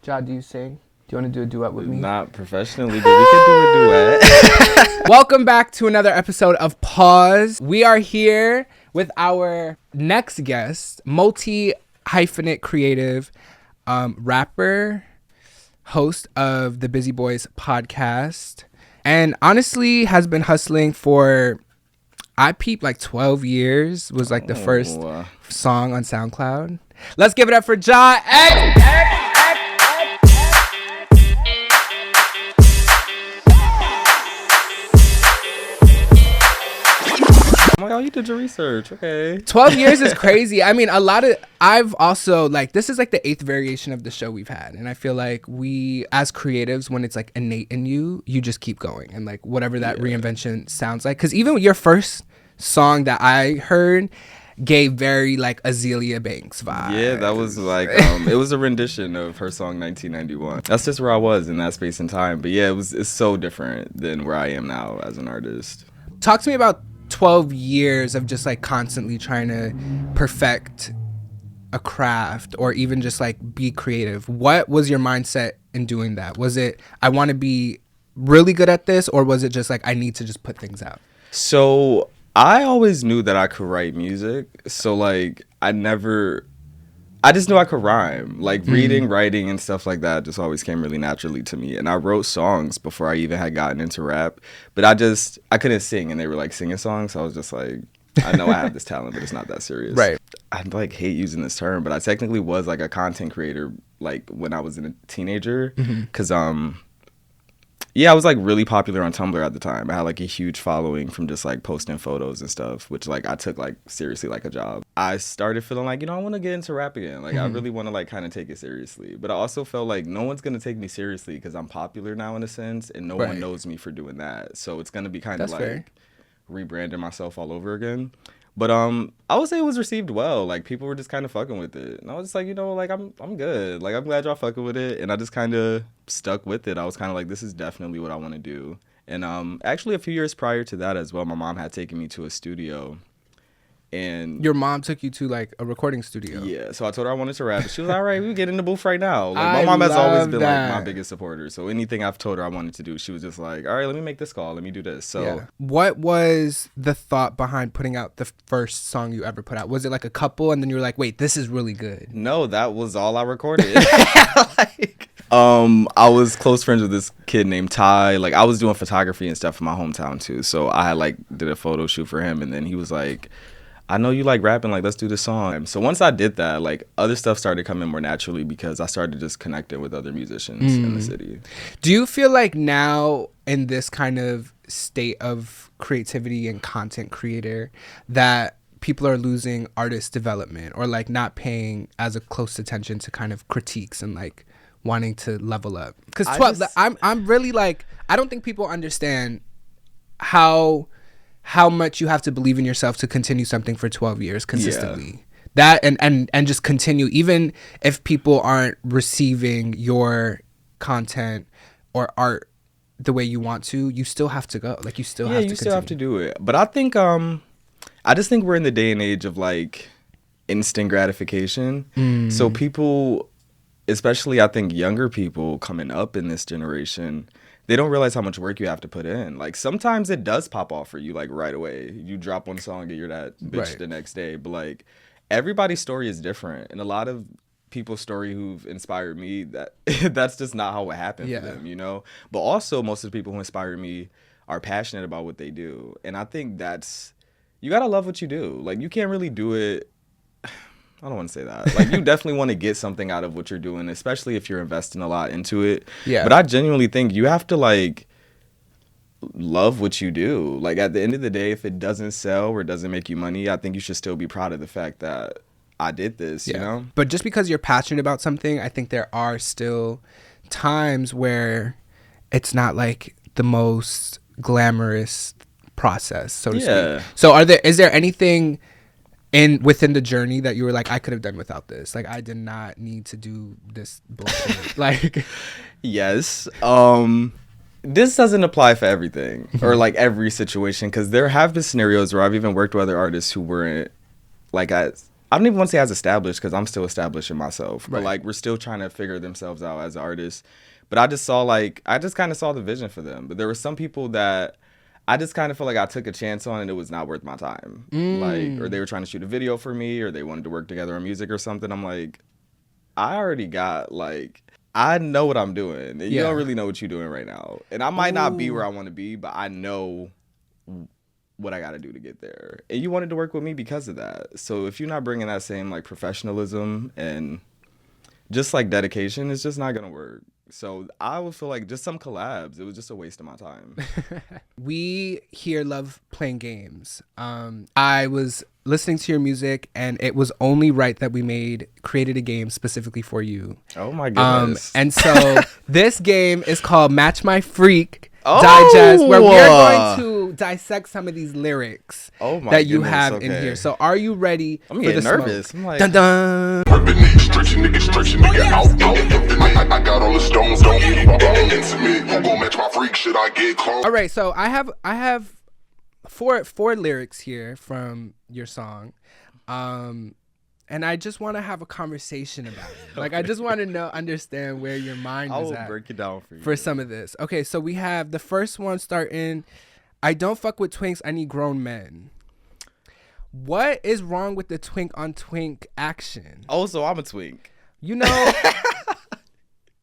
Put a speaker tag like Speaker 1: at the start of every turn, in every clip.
Speaker 1: Jah, do you sing? Do you want to do a duet with me?
Speaker 2: Not professionally, but we can do a duet.
Speaker 1: Welcome back to another episode of Pause. We are here with our next guest, multi-hyphenate creative rapper, host of the Busy Boys podcast, and honestly has been hustling for, I peeped, like 12 years, was like the first song on SoundCloud. Let's give it up for Jah X.
Speaker 2: Oh, you did your research. Okay.
Speaker 1: 12 years is crazy. I mean, I've also, like, this is like the 8th variation of the show we've had. And I feel like we, as creatives, when it's like innate in you, you just keep going. And like, whatever that reinvention sounds like. Because even your first song that I heard gave very like Azealia Banks vibes.
Speaker 2: Yeah, that was like, it was a rendition of her song 1991. That's just where I was in that space and time. But yeah, it's so different than where I am now as an artist.
Speaker 1: Talk to me about 12 years of just like constantly trying to perfect a craft or even just like be creative. What was your mindset in doing that? Was it, I want to be really good at this, or was it just like, I need to just put things out?
Speaker 2: So I always knew that I could write music. So like, I just knew I could rhyme. Like reading, writing, and stuff like that just always came really naturally to me. And I wrote songs before I even had gotten into rap. But I couldn't sing, and they were like singing songs. So I was just like, I know I have this talent, but it's not that serious.
Speaker 1: Right.
Speaker 2: I like hate using this term, but I technically was like a content creator like when I was a teenager. Because yeah, I was like really popular on Tumblr at the time. I had like a huge following from just like posting photos and stuff, which like I took like seriously like a job. I started feeling like, I want to get into rap again. Like I really want to like kind of take it seriously. But I also felt like no one's going to take me seriously because I'm popular now in a sense, and no one knows me for doing that. So it's going to be kind of like rebranding myself all over again. But I would say it was received well. Like people were just kind of fucking with it, and I was just like, like I'm good. Like I'm glad y'all fucking with it, and I just kind of stuck with it. I was kind of like, this is definitely what I want to do. And actually, a few years prior to that as well, my mom had taken me to a studio. And
Speaker 1: your mom took you to like a recording studio?
Speaker 2: Yeah, so I told her I wanted to rap. She was like, all right, we can get in the booth right now. Like my mom has always been like my biggest supporter. So anything I've told her I wanted to do, she was just like, all right, let me make this call. Let me do this. So
Speaker 1: what was the thought behind putting out the first song you ever put out? Was it like a couple and then you were like, wait, this is really good?
Speaker 2: No, that was all I recorded. I was close friends with this kid named Ty. Like I was doing photography and stuff in my hometown too. So I had like did a photo shoot for him, and then he was like, I know you like rapping, like let's do this song. So once I did that, like other stuff started coming more naturally because I started just connecting with other musicians in the city.
Speaker 1: Do you feel like now in this kind of state of creativity and content creator that people are losing artist development or like not paying as a close attention to kind of critiques and like wanting to level up? Because I'm really like, I don't think people understand how much you have to believe in yourself to continue something for 12 years consistently. That and just continue, even if people aren't receiving your content or art the way you want to, you still have to go. Like you still have to continue.
Speaker 2: Still have to do it. But I think I just think we're in the day and age of like instant gratification. So people, especially I think younger people coming up in this generation, they don't realize how much work you have to put in. Like sometimes it does pop off for you like right away. You drop one song and you're that bitch the next day. But like everybody's story is different, and a lot of people's story who've inspired me, that's just not how it happened for them, But also most of the people who inspire me are passionate about what they do, and I think you gotta love what you do. Like you can't really do it. I don't want to say that. Like, you definitely want to get something out of what you're doing, especially if you're investing a lot into it. Yeah. But I genuinely think you have to, like, love what you do. Like, at the end of the day, if it doesn't sell or doesn't make you money, I think you should still be proud of the fact that I did this, you know?
Speaker 1: But just because you're passionate about something, I think there are still times where it's not, like, the most glamorous process, so to speak. So is there anything within the journey that you were like, I could have done without this? Like, I did not need to do this bullshit. Like,
Speaker 2: yes. This doesn't apply for everything or like every situation, because there have been scenarios where I've even worked with other artists who weren't like, I I don't even want to say as established because I'm still establishing myself.
Speaker 1: Right.
Speaker 2: But like we're still trying to figure themselves out as artists. But I just kind of saw the vision for them. But there were some people that I just kind of feel like I took a chance on and it was not worth my time. Like, or they were trying to shoot a video for me or they wanted to work together on music or something. I'm like, I already got like, I know what I'm doing. And you don't really know what you're doing right now. And I might not be where I want to be, but I know what I got to do to get there. And you wanted to work with me because of that. So if you're not bringing that same like professionalism and just like dedication, it's just not going to work. So I would feel like just some collabs, it was just a waste of my time.
Speaker 1: We here love playing games. I was listening to your music and it was only right that we created a game specifically for you.
Speaker 2: Oh my goodness.
Speaker 1: And so this game is called Match My Freak Digest, where we're going to dissect some of these lyrics that you have in here. So are you ready?
Speaker 2: I'm getting nervous.
Speaker 1: Smoke?
Speaker 2: I'm like,
Speaker 1: dun dun.
Speaker 3: Stretching nigga out. I got all the stones, don't get bone into me. Who gon' match my freak? Should I get close?
Speaker 1: All right, so I have four lyrics here from your song. And I just want to have a conversation about it. Like, I just want to understand where your mind is at.
Speaker 2: I'll break it down for you.
Speaker 1: For some of this. Okay, so we have the first one starting, I don't fuck with twinks, I need grown men. What is wrong with the twink on twink action?
Speaker 2: Oh, so I'm a twink.
Speaker 1: You know...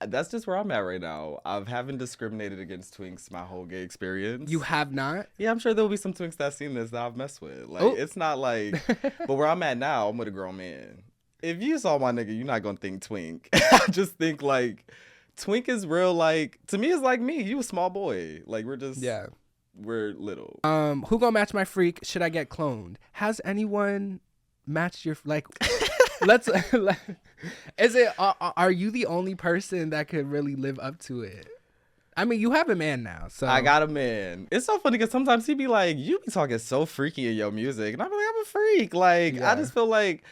Speaker 2: That's just where I'm at right now. I haven't discriminated against twinks my whole gay experience.
Speaker 1: You have not?
Speaker 2: Yeah, I'm sure there'll be some twinks that's seen this that I've messed with. Like, It's not like... But where I'm at now, I'm with a grown man. If you saw my nigga, you're not gonna think twink. I just think, like, twink is real, like... To me, it's like me. You a small boy. Like, we're just... Yeah. We're little.
Speaker 1: Who gonna match my freak? Should I get cloned? Has anyone matched your... Like... Let's... Is it... Are you the only person that could really live up to it? I mean, you have a man now, so...
Speaker 2: I got a man. It's so funny because sometimes he be like, you be talking so freaky in your music. And I be like, I'm a freak. Like, I just feel like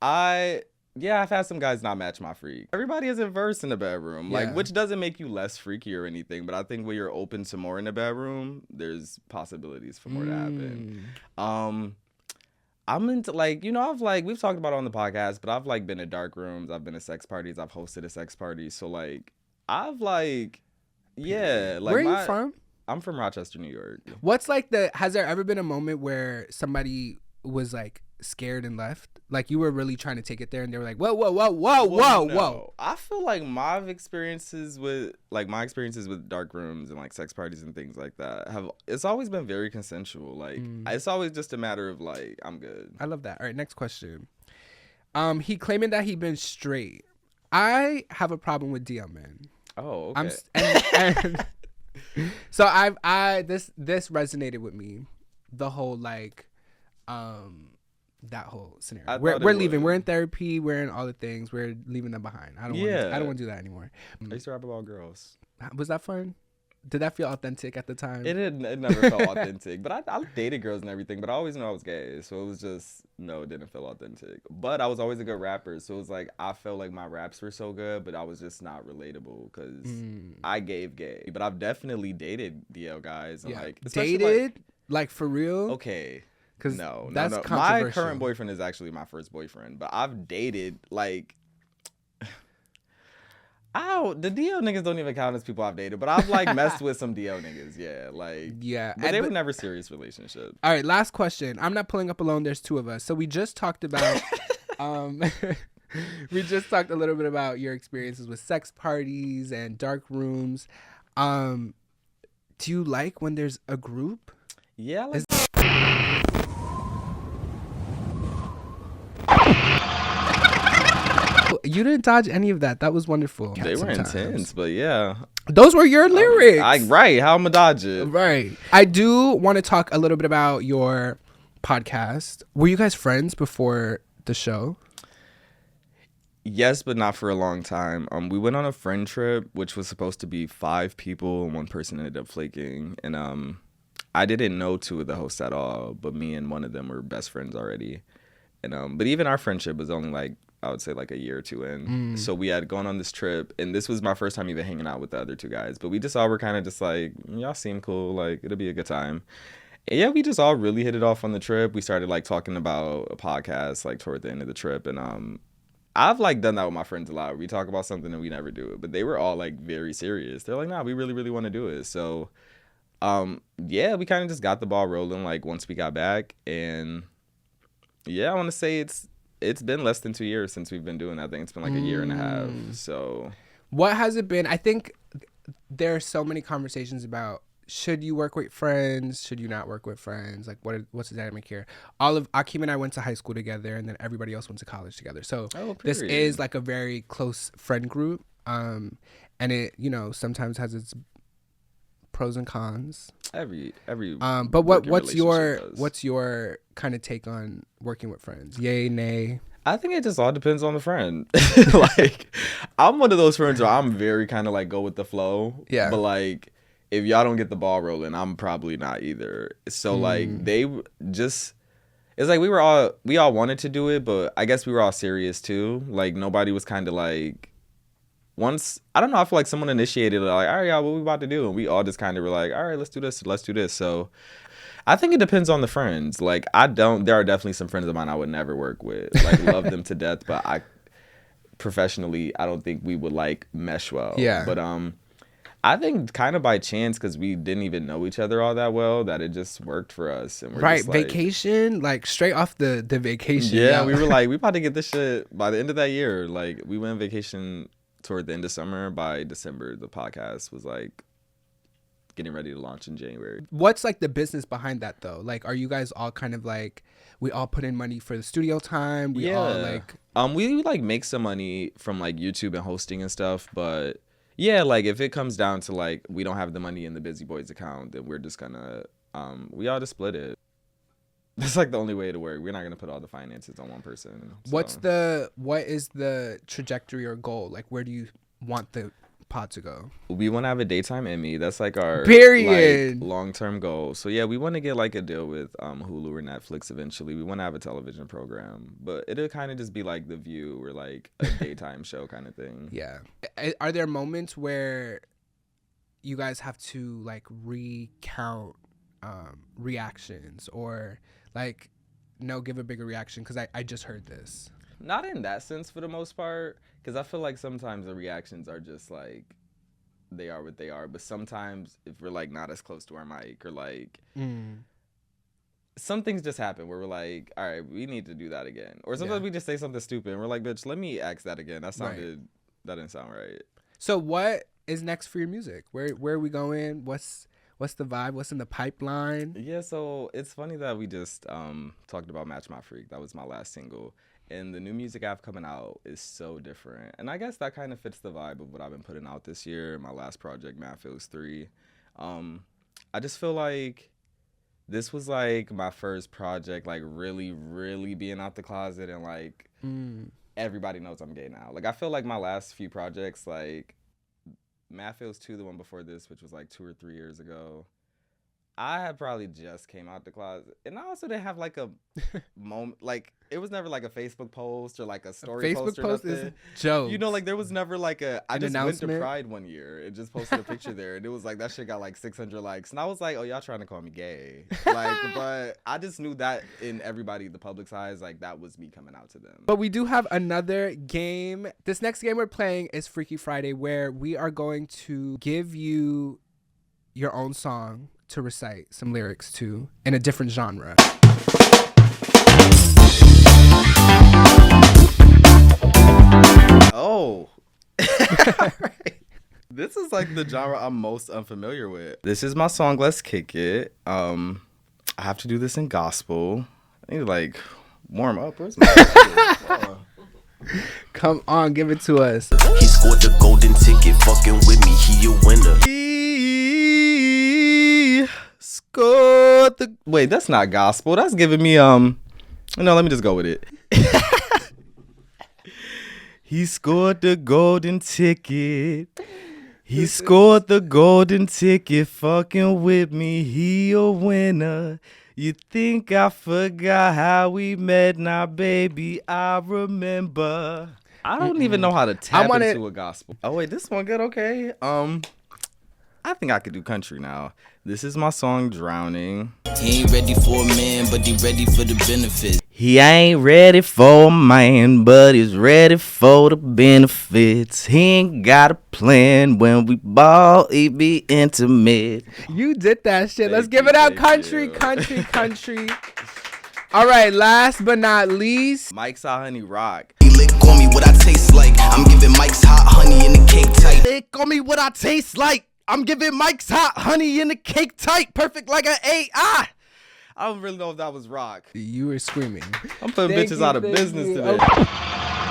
Speaker 2: I've had some guys not match my freak. Everybody is versed in the bedroom, like, which doesn't make you less freaky or anything. But I think when you're open to more in the bedroom, there's possibilities for more to happen. I'm into, like, you know, we've talked about it on the podcast, but I've, like, been in dark rooms. I've been to sex parties. I've hosted a sex party. So, like, like, where are you from? I'm from Rochester, New York.
Speaker 1: What's, like, has there ever been a moment where somebody was, like, scared and left? Like, you were really trying to take it there and they were like, whoa.
Speaker 2: I feel like my experiences with dark rooms and, like, sex parties and things like that it's always been very consensual. Like, it's always just a matter of, like, I'm good.
Speaker 1: I love that. All right, next question. He claiming that he been straight. I have a problem with DL men.
Speaker 2: Oh, okay.
Speaker 1: So this resonated with me. The whole, like, that whole scenario. We're leaving. We're in therapy. We're in all the things. We're leaving them behind. I don't want to do that anymore.
Speaker 2: I used to rap about girls.
Speaker 1: Was that fun? Did that feel authentic at the time?
Speaker 2: It never felt authentic. But I dated girls and everything. But I always knew I was gay. So it was just, no, it didn't feel authentic. But I was always a good rapper. So it was like, I felt like my raps were so good, but I was just not relatable because I gave gay. But I've definitely dated DL guys. And like,
Speaker 1: dated? Like, for real?
Speaker 2: Okay. No.
Speaker 1: Controversial.
Speaker 2: My current boyfriend is actually my first boyfriend. But I've dated, like... the DL niggas don't even count as people I've dated, but I've, like, messed with some DL niggas, but they were never serious relationships.
Speaker 1: All right, last question. I'm not pulling up alone. There's two of us. So we just talked about, we just talked a little bit about your experiences with sex parties and dark rooms. Do you like when there's a group?
Speaker 2: Yeah,
Speaker 1: you didn't dodge any of that. That was wonderful.
Speaker 2: They were intense, but yeah.
Speaker 1: Those were your lyrics.
Speaker 2: Right. How am I dodge it?
Speaker 1: Right. I do want to talk a little bit about your podcast. Were you guys friends before the show?
Speaker 2: Yes, but not for a long time. We went on a friend trip, which was supposed to be 5 people, and one person ended up flaking. And I didn't know 2 of the hosts at all, but me and one of them were best friends already. And but even our friendship was only, like, I would say, like, a year or 2 in. So we had gone on this trip, and this was my first time even hanging out with the other 2 guys. But we just all were kind of just like, y'all seem cool, like, it'll be a good time. Yeah, we just all really hit it off on the trip. We started like talking about a podcast like toward the end of the trip, and I've like done that with my friends a lot. We talk about something and we never do it, but they were all like very serious. They're like, nah, we really, really want to do it. So, yeah, we kind of just got the ball rolling like once we got back, and yeah, I want to say it's been less than 2 years since we've been doing that. I think it's been like a year and a half. So,
Speaker 1: what has it been? I think there are so many conversations about, should you work with friends? Should you not work with friends? Like, what's the dynamic here? All of Akeem and I went to high school together, and then everybody else went to college together. So this is like a very close friend group, and it, you know, sometimes has its pros and cons. But what's your kind of take on working with friends? Yay, nay?
Speaker 2: I think it just all depends on the friend. Like, I'm one of those friends where I'm very kind of like go with the flow.
Speaker 1: Yeah.
Speaker 2: But like, if y'all don't get the ball rolling, I'm probably not either. So like they just, it's like we all wanted to do it, but I guess we were all serious too. Like nobody was kind of like, once, I don't know, I feel like someone initiated it, like, all right, y'all, what we about to do? And we all just kind of were like, all right, let's do this. So I think it depends on the friends. Like there are definitely some friends of mine I would never work with. Like love them to death, but professionally, I don't think we would like mesh well.
Speaker 1: Yeah.
Speaker 2: But I think kind of by chance, because we didn't even know each other all that well, that it just worked for us. And we're
Speaker 1: right,
Speaker 2: just like,
Speaker 1: vacation, like straight off the vacation.
Speaker 2: Yeah, we were like, we about to get this shit by the end of that year. Like we went on vacation toward the end of summer. By December, the podcast was like getting ready to launch in January.
Speaker 1: What's like the business behind that though? Like, are you guys all kind of like, we all put in money for the studio time? We all like,
Speaker 2: we like make some money from like YouTube and hosting and stuff, but yeah, like if it comes down to like we don't have the money in the Busy Boys account, then we're just gonna we all just split it. That's like the only way to work. We're not gonna put all the finances on one person. So.
Speaker 1: What is the trajectory or goal? Like, where do you want the pod to go?
Speaker 2: We want to have a daytime Emmy. That's like our
Speaker 1: period
Speaker 2: like, long-term goal. So yeah, we want to get like a deal with Hulu or Netflix eventually. We want to have a television program, but it'll kind of just be like The View or like a daytime show kind of thing.
Speaker 1: Yeah. Are there moments where you guys have to like recount reactions or like give a bigger reaction because I just heard this?
Speaker 2: Not in that sense for the most part, because I feel like sometimes the reactions are just like they are what they are, but sometimes if we're like not as close to our mic or like some things just happen where we're like, all right, we need to do that again, or sometimes we just say something stupid and we're like, bitch, let me ask that again. That didn't sound right. So
Speaker 1: what is next for your music? Where are we going? What's the vibe? What's in the pipeline?
Speaker 2: Yeah, so it's funny that we just talked about Match My Freak. That was my last single. And the new music I have coming out is so different. And I guess that kind of fits the vibe of what I've been putting out this year. My last project, Matt Feels 3. I just feel like this was like my first project, like really, really being out the closet and like everybody knows I'm gay now. Like I feel like my last few projects, like Matt Feels 2, the one before this, which was like 2 or 3 years ago, I had probably just came out the closet. And I also didn't have like a moment, like it was never like a Facebook post or like a story post or nothing.
Speaker 1: Is jokes.
Speaker 2: You know, like there was never like I just went to Pride one year and just posted a picture there, and it was like that shit got like 600 likes, and I was like, oh, y'all trying to call me gay? Like, but I just knew that in everybody, the public's eyes, like that was me coming out to them.
Speaker 1: But we do have another game. This next game we're playing is Freaky Friday, where we are going to give you your own song to recite some lyrics to in a different genre.
Speaker 2: Oh. This is like the genre I'm most unfamiliar with. This is my song, Let's Kick It. I have to do this in gospel. I need to like warm up. Where's my
Speaker 1: Come on, give it to us.
Speaker 4: He scored the golden ticket, fucking with me, he a winner.
Speaker 2: Scored the... Wait, that's not gospel. That's giving me no, let me just go with it. He scored the golden ticket. He scored the golden ticket, fucking with me, he a winner. You think I forgot how we met? Now, baby, I remember. I don't even know how to tap into a gospel. Oh wait, this one good. Okay. He scored the golden ticket. He scored the golden ticket, fucking with me, he a winner. You think I forgot how we met? Now, baby, I remember. I don't even know how to tap into a gospel. Oh wait, this one good. Okay. He scored the golden ticket. He scored the golden ticket, fucking with me, he a winner. You think I forgot how we met? Now, baby, I remember. I don't even know how to tap into a gospel. I think I could do country now. This is my song, Drowning.
Speaker 4: He ain't ready for a man, but he ready for the benefits.
Speaker 2: He ain't ready for a man, but he's ready for the benefits. He ain't got a plan. When we ball, he be intimate.
Speaker 1: You did that shit. Let's
Speaker 2: Thank
Speaker 1: give
Speaker 2: you,
Speaker 1: it up.
Speaker 2: thank
Speaker 1: Country. All right, last but not least.
Speaker 2: Mike's Hot Honey Rock.
Speaker 4: He lick on me what I taste like. I'm giving Mike's hot honey in the cake tight.
Speaker 2: Lick on me what I taste like. I'm giving Mike's hot honey in the cake tight. Perfect like an AI. I don't really know if that was rock.
Speaker 1: You were screaming.
Speaker 2: I'm putting bitches out of business today.
Speaker 1: Okay.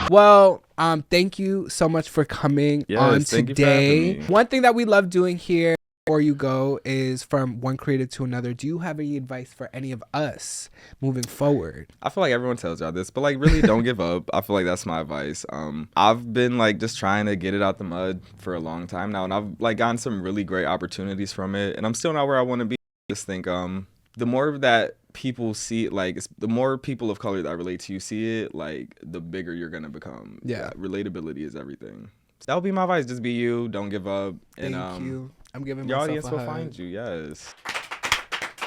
Speaker 1: Well, thank you so much for coming on
Speaker 2: thank you for
Speaker 1: today.
Speaker 2: having me.
Speaker 1: One thing that we love doing here before you go is from one creative to another. Do you have any advice for any of us moving forward?
Speaker 2: I feel like everyone tells y'all this, but like really don't give up. I feel like that's my advice. I've been like just trying to get it out the mud for a long time now, and I've like gotten some really great opportunities from it, and I'm still not where I want to be. I just think the more that people see it, like the more people of color that relate to you see it, like the bigger you're gonna become.
Speaker 1: Yeah.
Speaker 2: Relatability is everything. So that would be my advice. Just be you. Don't give up.
Speaker 1: Thank you. I'm giving
Speaker 2: Your
Speaker 1: myself
Speaker 2: audience
Speaker 1: a
Speaker 2: will
Speaker 1: hug.
Speaker 2: find you. Yes.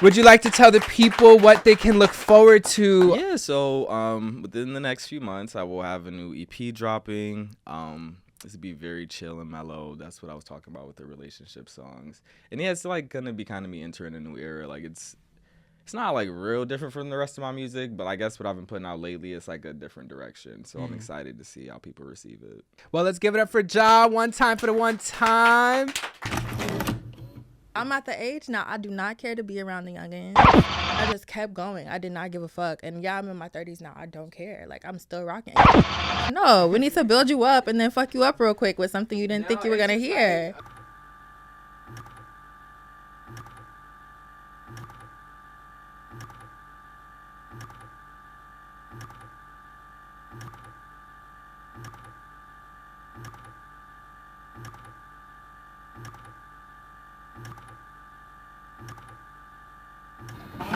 Speaker 1: Would you like to tell the people what they can look forward to?
Speaker 2: Yeah. So within the next few months, I will have a new EP dropping. This will be very chill and mellow. That's what I was talking about with the relationship songs. And yeah, it's like gonna be kind of me entering a new era. Like it's not like real different from the rest of my music, but I guess what I've been putting out lately is like a different direction. So I'm excited to see how people receive it.
Speaker 1: Well, let's give it up for Jah. One time for the one time.
Speaker 5: I'm at the age now, I do not care to be around the youngins. I just kept going. I did not give a fuck. And yeah, I'm in my 30s now. I don't care. Like, I'm still rocking. No, we need to build you up and then fuck you up real quick with something you didn't think you were going to hear.